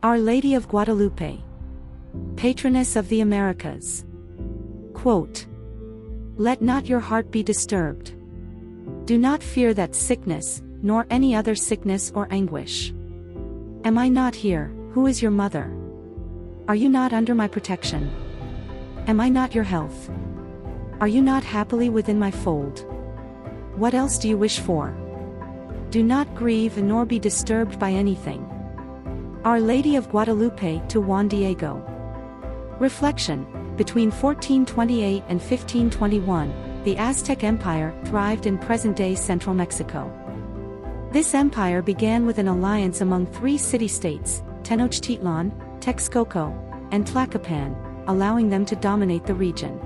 Our Lady of Guadalupe, Patroness of the Americas. Quote, "Let not your heart be disturbed. Do not fear that sickness, nor any other sickness or anguish. Am I not here, who is your mother? Are you not under my protection? Am I not your health? Are you not happily within my fold? What else do you wish for? Do not grieve nor be disturbed by anything." Our Lady of Guadalupe to Juan Diego. Reflection: between 1428 and 1521, the Aztec Empire thrived in present-day central Mexico. This empire began with an alliance among three city-states, Tenochtitlan, Texcoco, and Tlacopan, allowing them to dominate the region.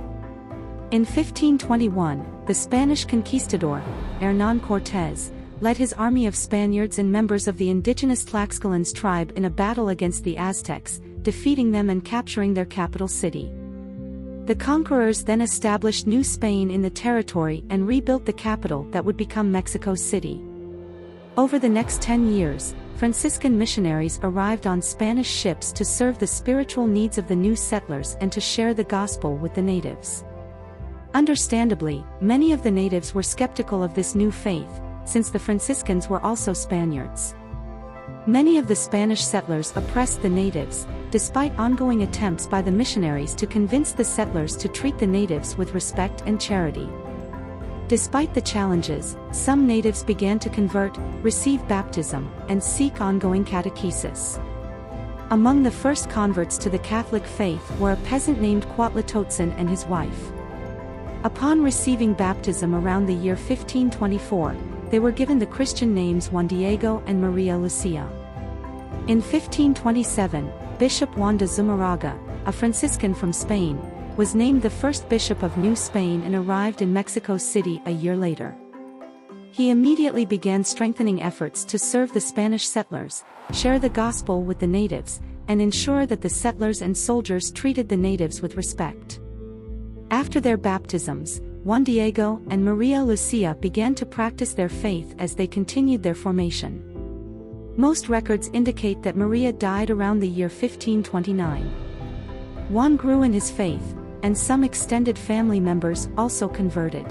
In 1521, the Spanish conquistador, Hernán Cortés, led his army of Spaniards and members of the indigenous Tlaxcalans tribe in a battle against the Aztecs, defeating them and capturing their capital city. The conquerors then established New Spain in the territory and rebuilt the capital that would become Mexico City. Over the next 10 years, Franciscan missionaries arrived on Spanish ships to serve the spiritual needs of the new settlers and to share the gospel with the natives. Understandably, many of the natives were skeptical of this new faith, since the Franciscans were also Spaniards. Many of the Spanish settlers oppressed the natives, despite ongoing attempts by the missionaries to convince the settlers to treat the natives with respect and charity. Despite the challenges, some natives began to convert, receive baptism, and seek ongoing catechesis. Among the first converts to the Catholic faith were a peasant named Cuauhtlatotzin and his wife. Upon receiving baptism around the year 1524, they were given the Christian names Juan Diego and Maria Lucia. In 1527, Bishop Juan de Zumarraga, a Franciscan from Spain, was named the first bishop of New Spain and arrived in Mexico City a year later. He immediately began strengthening efforts to serve the Spanish settlers, share the gospel with the natives, and ensure that the settlers and soldiers treated the natives with respect. After their baptisms, Juan Diego and Maria Lucia began to practice their faith as they continued their formation. Most records indicate that Maria died around the year 1529. Juan grew in his faith, and some extended family members also converted.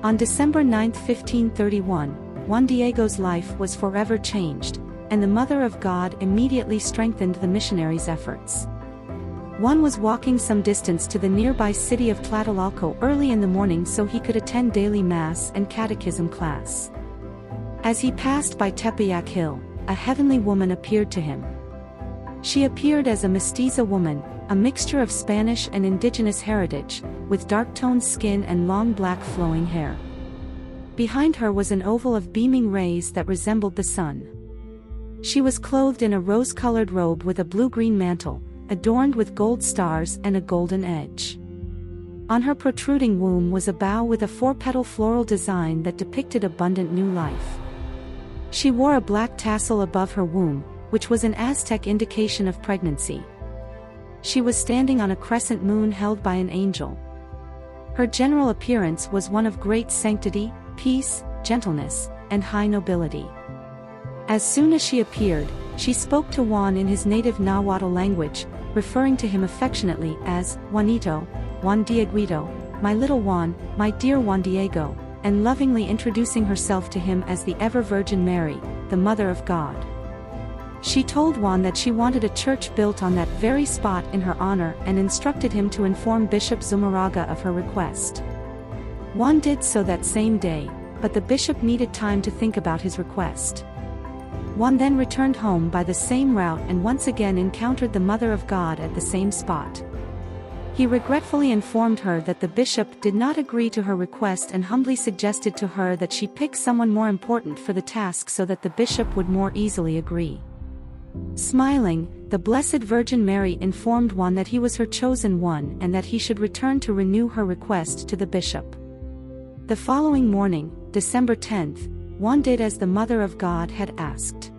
On December 9, 1531, Juan Diego's life was forever changed, and the Mother of God immediately strengthened the missionaries' efforts. Juan was walking some distance to the nearby city of Tlatelolco early in the morning so he could attend daily mass and catechism class. As he passed by Tepeyac Hill, a heavenly woman appeared to him. She appeared as a mestiza woman, a mixture of Spanish and indigenous heritage, with dark-toned skin and long black flowing hair. Behind her was an oval of beaming rays that resembled the sun. She was clothed in a rose-colored robe with a blue-green mantle, adorned with gold stars and a golden edge. On her protruding womb was a bough with a four-petal floral design that depicted abundant new life. She wore a black tassel above her womb, which was an Aztec indication of pregnancy. She was standing on a crescent moon held by an angel. Her general appearance was one of great sanctity, peace, gentleness, and high nobility. As soon as she appeared, she spoke to Juan in his native Nahuatl language, referring to him affectionately as Juanito, Juan Dieguito, my little Juan, my dear Juan Diego, and lovingly introducing herself to him as the ever-Virgin Mary, the Mother of God. She told Juan that she wanted a church built on that very spot in her honor and instructed him to inform Bishop Zumarraga of her request. Juan did so that same day, but the bishop needed time to think about his request. Juan then returned home by the same route and once again encountered the Mother of God at the same spot. He regretfully informed her that the bishop did not agree to her request and humbly suggested to her that she pick someone more important for the task so that the bishop would more easily agree. Smiling, the Blessed Virgin Mary informed Juan that he was her chosen one and that he should return to renew her request to the bishop. The following morning, December 10th, Juan did as the Mother of God had asked.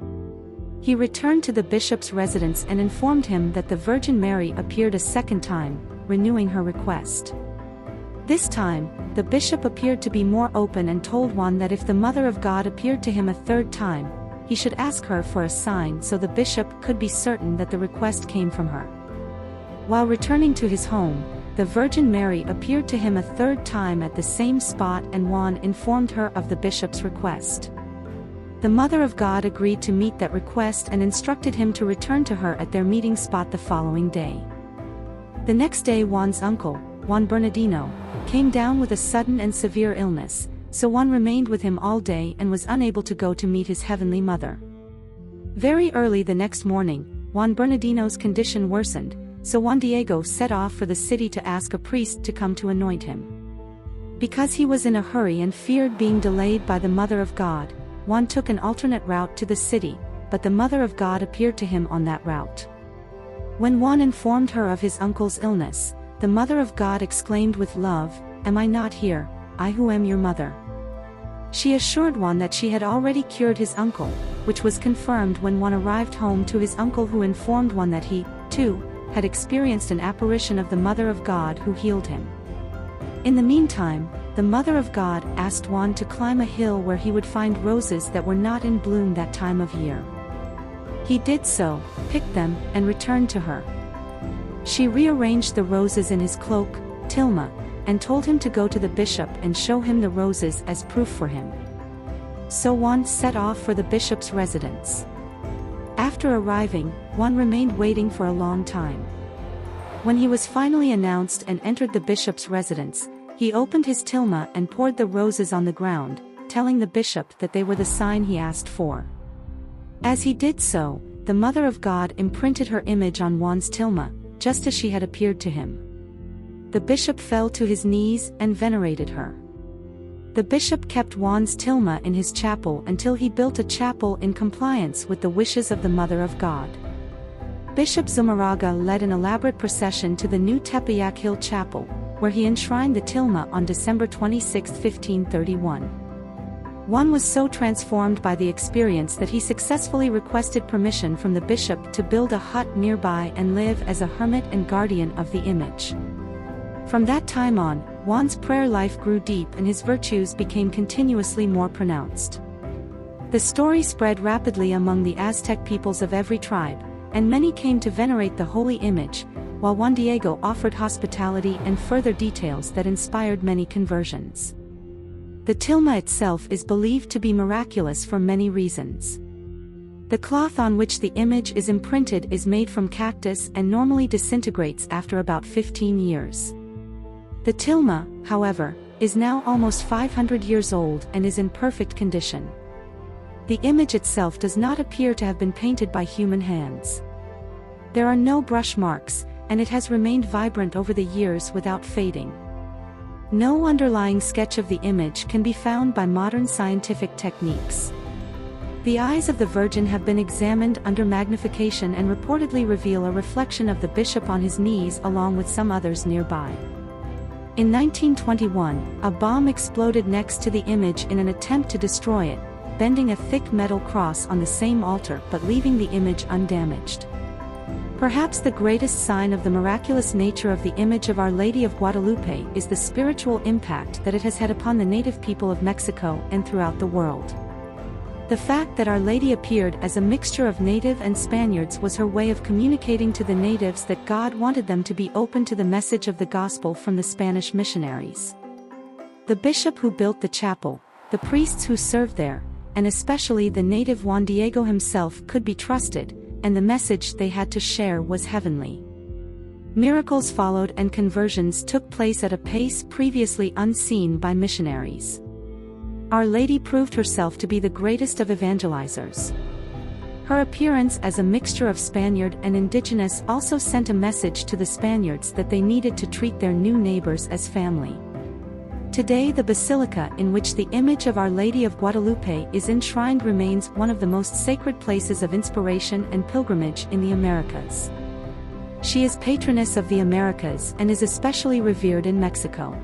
He returned to the bishop's residence and informed him that the Virgin Mary appeared a second time, renewing her request. This time, the bishop appeared to be more open and told Juan that if the Mother of God appeared to him a third time, he should ask her for a sign so the bishop could be certain that the request came from her. While returning to his home, the Virgin Mary appeared to him a third time at the same spot, and Juan informed her of the bishop's request. The Mother of God agreed to meet that request and instructed him to return to her at their meeting spot the following day. The next day, Juan's uncle, Juan Bernardino, came down with a sudden and severe illness, so Juan remained with him all day and was unable to go to meet his Heavenly Mother. Very early the next morning, Juan Bernardino's condition worsened, so Juan Diego set off for the city to ask a priest to come to anoint him. Because he was in a hurry and feared being delayed by the Mother of God, Juan took an alternate route to the city, but the Mother of God appeared to him on that route. When Juan informed her of his uncle's illness, the Mother of God exclaimed with love, "Am I not here, I who am your mother?" She assured Juan that she had already cured his uncle, which was confirmed when Juan arrived home to his uncle, who informed Juan that he, too, had experienced an apparition of the Mother of God who healed him. In the meantime, the Mother of God asked Juan to climb a hill where he would find roses that were not in bloom that time of year. He did so, picked them, and returned to her. She rearranged the roses in his cloak, tilma, and told him to go to the bishop and show him the roses as proof for him. So Juan set off for the bishop's residence. After arriving, Juan remained waiting for a long time. When he was finally announced and entered the bishop's residence, he opened his tilma and poured the roses on the ground, telling the bishop that they were the sign he asked for. As he did so, the Mother of God imprinted her image on Juan's tilma, just as she had appeared to him. The bishop fell to his knees and venerated her. The bishop kept Juan's tilma in his chapel until he built a chapel in compliance with the wishes of the Mother of God. Bishop Zumarraga led an elaborate procession to the new Tepeyac Hill Chapel, where he enshrined the tilma on December 26, 1531. Juan was so transformed by the experience that he successfully requested permission from the bishop to build a hut nearby and live as a hermit and guardian of the image. From that time on, Juan's prayer life grew deep and his virtues became continuously more pronounced. The story spread rapidly among the Aztec peoples of every tribe, and many came to venerate the holy image, while Juan Diego offered hospitality and further details that inspired many conversions. The tilma itself is believed to be miraculous for many reasons. The cloth on which the image is imprinted is made from cactus and normally disintegrates after about 15 years. The tilma, however, is now almost 500 years old and is in perfect condition. The image itself does not appear to have been painted by human hands. There are no brush marks, and it has remained vibrant over the years without fading. No underlying sketch of the image can be found by modern scientific techniques. The eyes of the Virgin have been examined under magnification and reportedly reveal a reflection of the bishop on his knees along with some others nearby. In 1921, a bomb exploded next to the image in an attempt to destroy it, bending a thick metal cross on the same altar but leaving the image undamaged. Perhaps the greatest sign of the miraculous nature of the image of Our Lady of Guadalupe is the spiritual impact that it has had upon the native people of Mexico and throughout the world. The fact that Our Lady appeared as a mixture of native and Spaniards was her way of communicating to the natives that God wanted them to be open to the message of the gospel from the Spanish missionaries. The bishop who built the chapel, the priests who served there, and especially the native Juan Diego himself could be trusted, and the message they had to share was heavenly. Miracles followed and conversions took place at a pace previously unseen by missionaries. Our Lady proved herself to be the greatest of evangelizers. Her appearance as a mixture of Spaniard and indigenous also sent a message to the Spaniards that they needed to treat their new neighbors as family. Today, the basilica in which the image of Our Lady of Guadalupe is enshrined remains one of the most sacred places of inspiration and pilgrimage in the Americas. She is patroness of the Americas and is especially revered in Mexico.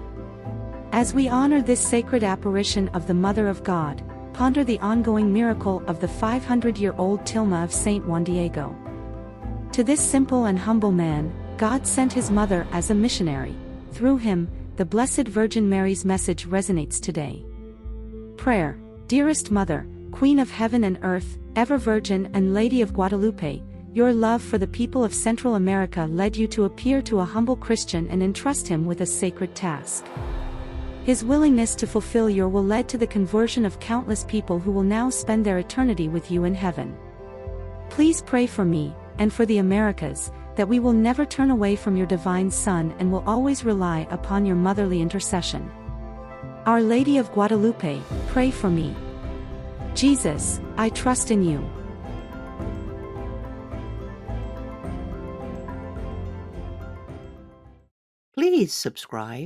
As we honor this sacred apparition of the Mother of God, ponder the ongoing miracle of the 500-year-old tilma of Saint Juan Diego. To this simple and humble man, God sent his mother as a missionary. Through him, the Blessed Virgin Mary's message resonates today. Prayer. Dearest Mother, Queen of heaven and earth, ever Virgin and Lady of Guadalupe, your love for the people of Central America led you to appear to a humble Christian and entrust him with a sacred task. His willingness to fulfill your will led to the conversion of countless people who will now spend their eternity with you in heaven. Please pray for me, and for the Americas, that we will never turn away from your divine Son and will always rely upon your motherly intercession. Our Lady of Guadalupe, pray for me. Jesus, I trust in you. Please subscribe